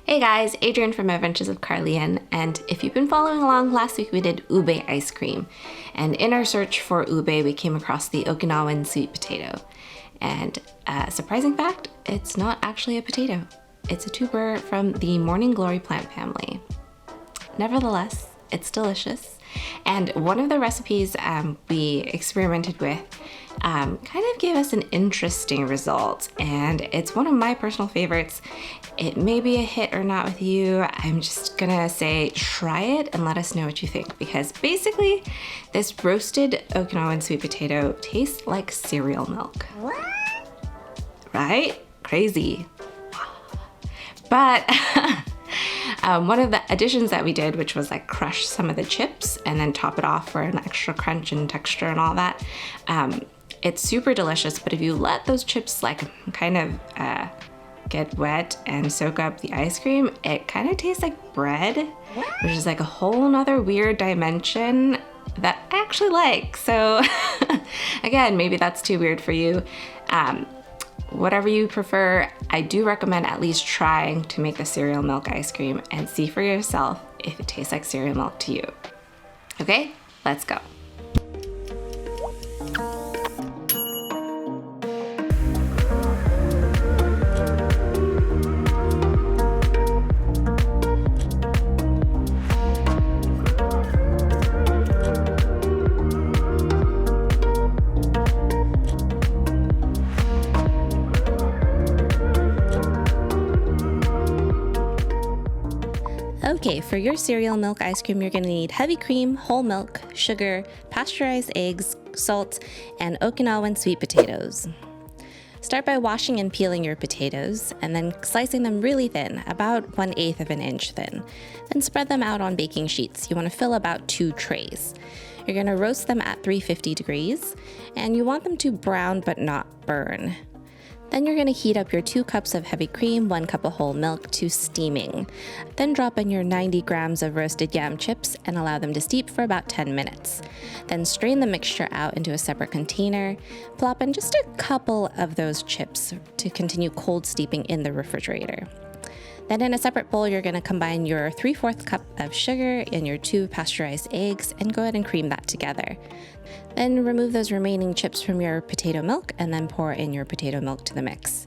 Hey guys, Adrienne from Adventures of Carliennes, and if you've been following along, last week we did ube ice cream, and in our search for ube we came across the Okinawan sweet potato. And surprising fact, it's not actually a potato. It's a tuber from the morning glory plant family. Nevertheless, it's delicious, and one of the recipes we experimented with kind of gave us an interesting result, and it's one of my personal favorites. It may be a hit or not with you. I'm just gonna say try it and let us know what you think, because basically this roasted Okinawan sweet potato tastes like cereal milk. What? Right? Crazy. But one of the additions that we did, which was like crush some of the chips and then top it off for an extra crunch and texture and all that, it's super delicious. But if you let those chips like kind of get wet and soak up the ice cream, it kind of tastes like bread, which is like a whole nother weird dimension that I actually like. So again, maybe that's too weird for you. Whatever you prefer, I do recommend at least trying to make the cereal milk ice cream and see for yourself if it tastes like cereal milk to you. Okay, let's go. Okay, for your cereal milk ice cream, you're gonna need heavy cream, whole milk, sugar, pasteurized eggs, salt, and Okinawan sweet potatoes. Start by washing and peeling your potatoes, and then slicing them really thin, about 1/8 of an inch thin. Then spread them out on baking sheets. You wanna fill about 2 trays. You're gonna roast them at 350 degrees, and you want them to brown but not burn. Then you're going to heat up your 2 cups of heavy cream, 1 cup of whole milk to steaming. Then drop in your 90 grams of roasted yam chips and allow them to steep for about 10 minutes. Then strain the mixture out into a separate container. Plop in just a couple of those chips to continue cold steeping in the refrigerator. Then in a separate bowl, you're going to combine your 3/4 cup of sugar and your 2 pasteurized eggs and go ahead and cream that together. Then remove those remaining chips from your potato milk and then pour in your potato milk to the mix.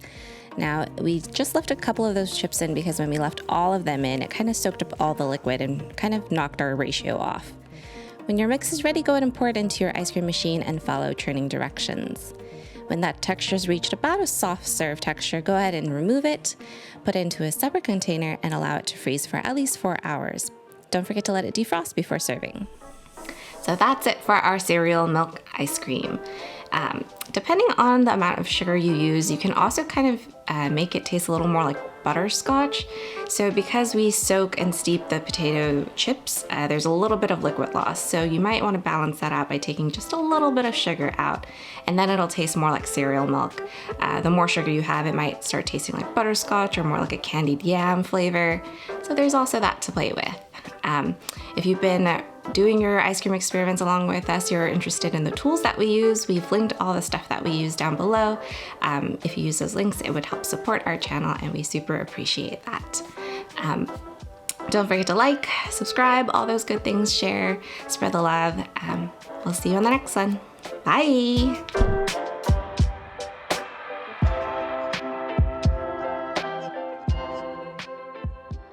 Now, we just left a couple of those chips in because when we left all of them in, it kind of soaked up all the liquid and kind of knocked our ratio off. When your mix is ready, go ahead and pour it into your ice cream machine and follow churning directions. When that texture's reached about a soft serve texture, go ahead and remove it, put it into a separate container, and allow it to freeze for at least 4 hours. Don't forget to let it defrost before serving. So that's it for our cereal milk ice cream. Depending on the amount of sugar you use, you can also kind of make it taste a little more like butterscotch. So because we soak and steep the potato chips, there's a little bit of liquid loss. So you might want to balance that out by taking just a little bit of sugar out, and then it'll taste more like cereal milk. The more sugar you have, it might start tasting like butterscotch or more like a candied yam flavor. So there's also that to play with. If you've been doing your ice cream experiments along with us, you're interested in the tools that we use, we've linked all the stuff that we use down below. If you use those links, it would help support our channel, and we super appreciate that. Don't forget to like, subscribe, all those good things, share, spread the love. We'll see you on the next one. Bye.